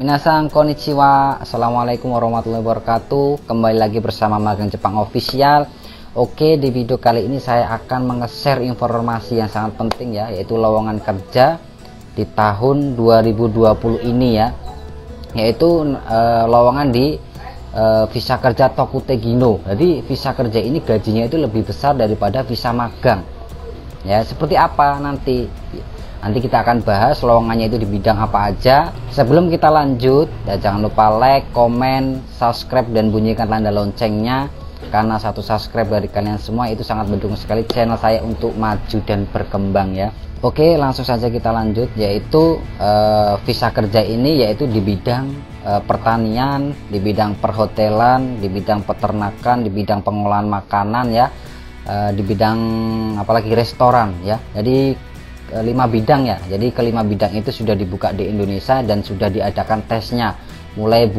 Minasan konnichiwa, assalamualaikum warahmatullahi wabarakatuh. Kembali lagi bersama Magang Jepang Official. Oke, di video kali ini saya akan nge-share informasi yang sangat penting ya, yaitu lowongan kerja di tahun 2020 ini ya, yaitu lowongan di visa kerja Tokute Gino. Jadi visa kerja ini gajinya itu lebih besar daripada visa magang ya. Seperti apa nanti kita akan bahas lowongannya itu di bidang apa aja. Sebelum kita lanjut ya, jangan lupa like, komen, subscribe, dan bunyikan tanda loncengnya, karena satu subscribe dari kalian semua itu sangat mendukung sekali channel saya untuk maju dan berkembang ya. Oke, langsung saja kita lanjut, yaitu visa kerja ini yaitu di bidang pertanian, di bidang perhotelan, di bidang peternakan, di bidang pengolahan makanan ya, di bidang apalagi restoran ya. Jadi 5 bidang ya. Jadi kelima bidang itu sudah dibuka di Indonesia dan sudah diadakan tesnya mulai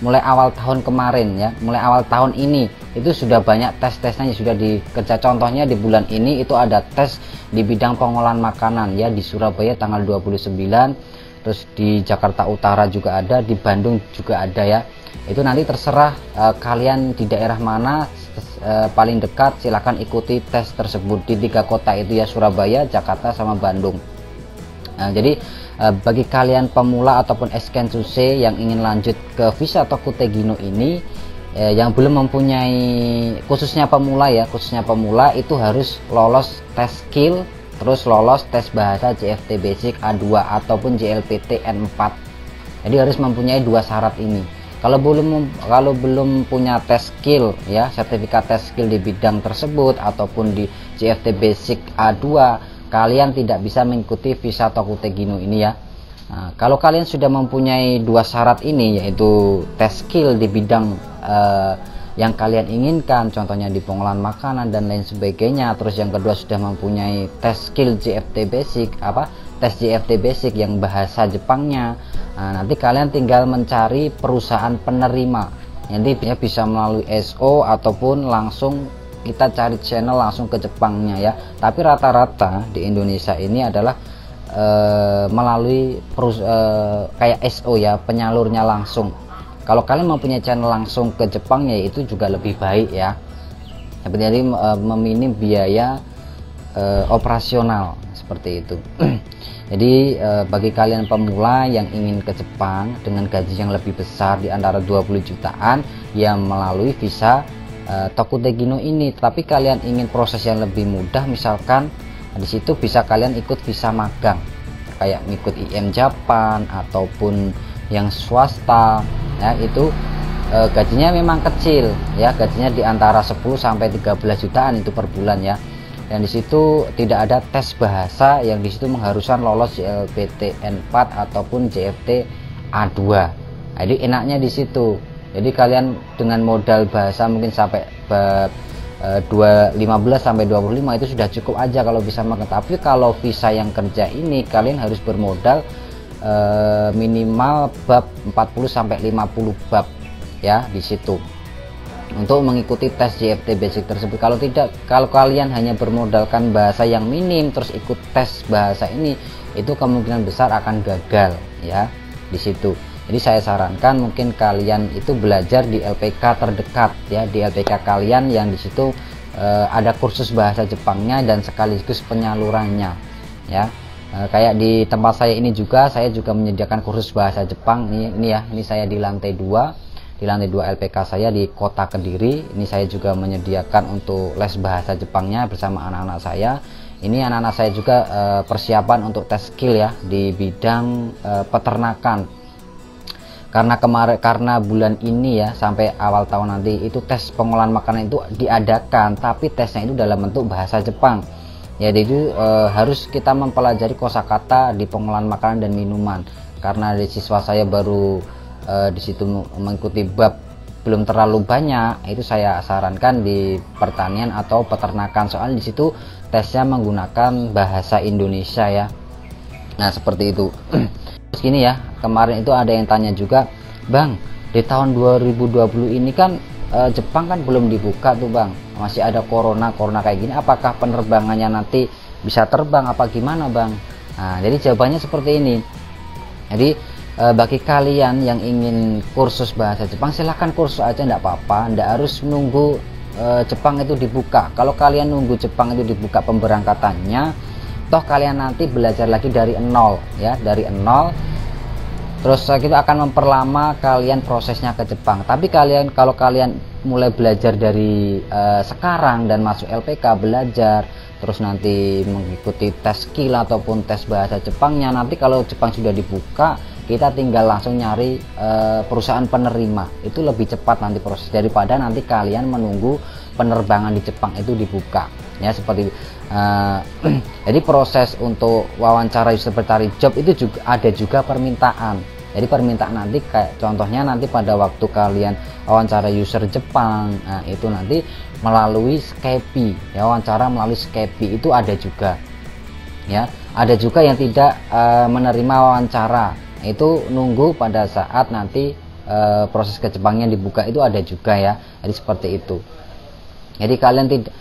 mulai awal tahun kemarin ya, mulai awal tahun ini itu sudah banyak tes-tesnya yang sudah dikerja. Contohnya di bulan ini itu ada tes di bidang pengolahan makanan ya, di Surabaya tanggal 29, terus di Jakarta Utara juga ada, di Bandung juga ada ya. Itu nanti terserah kalian di daerah mana paling dekat, silahkan ikuti tes tersebut di 3 kota itu ya, Surabaya, Jakarta, sama Bandung. Nah, jadi bagi kalian pemula ataupun Eskensuce yang ingin lanjut ke visa Tokute Gino ini, yang belum mempunyai, khususnya pemula ya, itu harus lolos tes skill, terus lolos tes bahasa JFT Basic A2 ataupun JLPT N4. Jadi harus mempunyai 2 syarat ini. Kalau belum punya tes skill ya, sertifikat tes skill di bidang tersebut ataupun di JFT Basic A2, kalian tidak bisa mengikuti visa Tokute Gino ini ya. Nah, kalau kalian sudah mempunyai 2 syarat ini, yaitu tes skill di bidang yang kalian inginkan, contohnya di pengolahan makanan dan lain sebagainya, terus yang kedua sudah mempunyai tes skill JFT Basic, tes JFT Basic yang bahasa Jepangnya. Nah, nanti kalian tinggal mencari perusahaan penerima, nanti bisa melalui SO ataupun langsung kita cari channel langsung ke Jepangnya ya. Tapi rata-rata di Indonesia ini adalah melalui kayak SO ya, penyalurnya langsung. Kalau kalian mempunyai channel langsung ke Jepangnya itu juga lebih baik ya, jadi meminim biaya operasional seperti itu. Jadi bagi kalian pemula yang ingin ke Jepang dengan gaji yang lebih besar di antara 20 jutaan yang melalui visa Tokute Gino ini, tapi kalian ingin proses yang lebih mudah, misalkan di situ bisa kalian ikut visa magang kayak ngikut IM Japan ataupun yang swasta ya, itu gajinya memang kecil ya, gajinya di antara 10 sampai 13 jutaan itu per bulan ya. Dan di situ tidak ada tes bahasa yang di situ mengharuskan lolos JLPT N4 ataupun JFT A2. Jadi enaknya di situ. Jadi kalian dengan modal bahasa mungkin sampai 15 sampai 25 itu sudah cukup aja kalau bisa makan. Tapi kalau visa yang kerja ini kalian harus bermodal minimal bab 40 sampai 50 bab ya di situ untuk mengikuti tes JFT Basic tersebut. Kalau kalian hanya bermodalkan bahasa yang minim terus ikut tes bahasa ini, itu kemungkinan besar akan gagal ya di situ. Jadi saya sarankan mungkin kalian itu belajar di LPK terdekat ya, di LPK kalian yang di situ ada kursus bahasa Jepangnya dan sekaligus penyalurannya ya. Kayak di tempat saya ini juga, saya juga menyediakan kursus bahasa Jepang. Ini saya di lantai 2. Di lantai 2 LPK saya di kota Kediri. Ini saya juga menyediakan untuk les bahasa Jepangnya bersama anak-anak saya. Ini anak-anak saya juga persiapan untuk tes skill ya di bidang peternakan. Karena bulan ini ya sampai awal tahun nanti itu tes pengolahan makanan itu diadakan, tapi tesnya itu dalam bentuk bahasa Jepang. Ya, jadi harus kita mempelajari kosakata di pengolahan makanan dan minuman. Karena di siswa saya baru di situ mengikuti bab belum terlalu banyak, itu saya sarankan di pertanian atau peternakan, soalnya di situ tesnya menggunakan bahasa Indonesia ya. Nah seperti itu. Terus gini ya, kemarin itu ada yang tanya juga, Bang, di tahun 2020 ini kan Jepang kan belum dibuka tuh Bang, masih ada corona kayak gini, apakah penerbangannya nanti bisa terbang apa gimana Bang? Nah, jadi jawabannya seperti ini. Jadi bagi kalian yang ingin kursus bahasa Jepang, silahkan kursus aja, enggak apa-apa, enggak harus nunggu Jepang itu dibuka. Kalau kalian nunggu Jepang itu dibuka pemberangkatannya, toh kalian nanti belajar lagi dari nol ya, dari nol. Terus kita akan memperlama kalian prosesnya ke Jepang. Tapi kalau kalian mulai belajar dari sekarang dan masuk LPK belajar, terus nanti mengikuti tes skill ataupun tes bahasa Jepangnya, nanti kalau Jepang sudah dibuka, kita tinggal langsung nyari perusahaan penerima. Itu lebih cepat nanti proses daripada nanti kalian menunggu penerbangan di Jepang itu dibuka ya, seperti jadi proses untuk wawancara user pencari job itu juga ada permintaan. Jadi permintaan nanti kayak contohnya nanti pada waktu kalian wawancara user Jepang, nah itu nanti melalui Skype ya, wawancara melalui Skype itu ada juga ya. Ada juga yang tidak menerima wawancara, itu nunggu pada saat nanti proses ke Jepangnya dibuka, itu ada juga ya. Jadi seperti itu. Jadi kalian tidak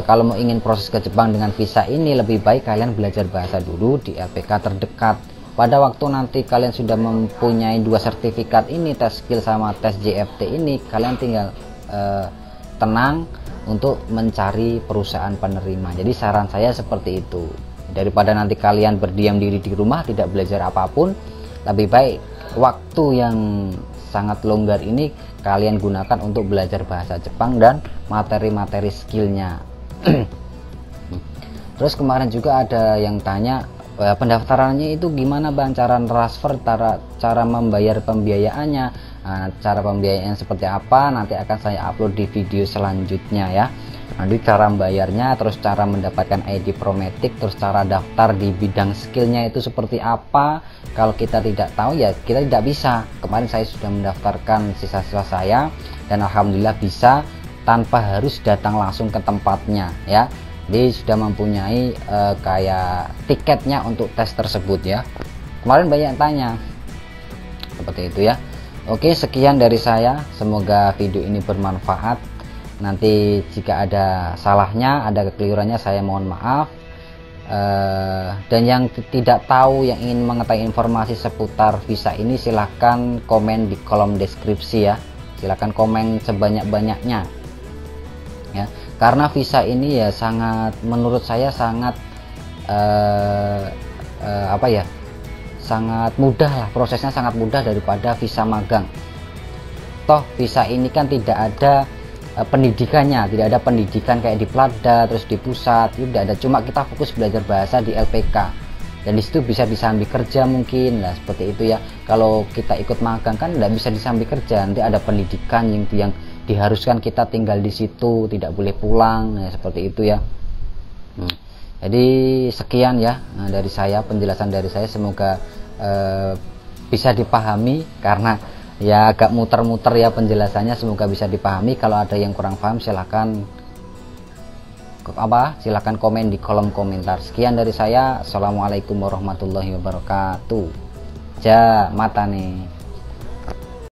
kalau mau ingin proses ke Jepang dengan visa ini, lebih baik kalian belajar bahasa dulu di LPK terdekat. Pada waktu nanti kalian sudah mempunyai 2 sertifikat ini, tes skill sama tes JFT ini, kalian tinggal tenang untuk mencari perusahaan penerima. Jadi saran saya seperti itu. Daripada nanti kalian berdiam diri di rumah tidak belajar apapun, lebih baik waktu yang sangat longgar ini kalian gunakan untuk belajar bahasa Jepang dan materi-materi skillnya. Terus kemarin juga ada yang tanya pendaftarannya itu gimana Bang, cara transfer, cara membayar pembiayaannya. Nah, cara pembiayaan seperti apa nanti akan saya upload di video selanjutnya ya. Nanti cara membayarnya, terus cara mendapatkan ID Prometik, terus cara daftar di bidang skillnya itu seperti apa. Kalau kita tidak tahu ya kita tidak bisa. Kemarin saya sudah mendaftarkan siswa-siswa saya dan alhamdulillah bisa tanpa harus datang langsung ke tempatnya ya. Jadi sudah mempunyai kayak tiketnya untuk tes tersebut ya. Kemarin banyak yang tanya seperti itu ya. Oke, sekian dari saya, semoga video ini bermanfaat. Nanti jika ada salahnya, ada kekeliruannya, saya mohon maaf. Dan yang tidak tahu, yang ingin mengetahui informasi seputar visa ini, silahkan komen di kolom deskripsi ya. Silahkan komen sebanyak-banyaknya ya, karena visa ini ya sangat, menurut saya sangat apa ya, sangat mudah lah, prosesnya sangat mudah daripada visa magang. Toh visa ini kan tidak ada pendidikannya, tidak ada pendidikan kayak di Plada terus di pusat, tidak ada, cuma kita fokus belajar bahasa di LPK dan disitu bisa disambi kerja mungkin lah, seperti itu ya. Kalau kita ikut magang kan tidak bisa disambi kerja, nanti ada pendidikan yang diharuskan kita tinggal di situ, tidak boleh pulang ya, seperti itu ya. Jadi sekian ya dari saya, penjelasan dari saya, semoga bisa dipahami karena ya agak muter-muter ya penjelasannya, semoga bisa dipahami. Kalau ada yang kurang paham silahkan komen di kolom komentar. Sekian dari saya, assalamualaikum warahmatullahi wabarakatuh. Ja mata nih.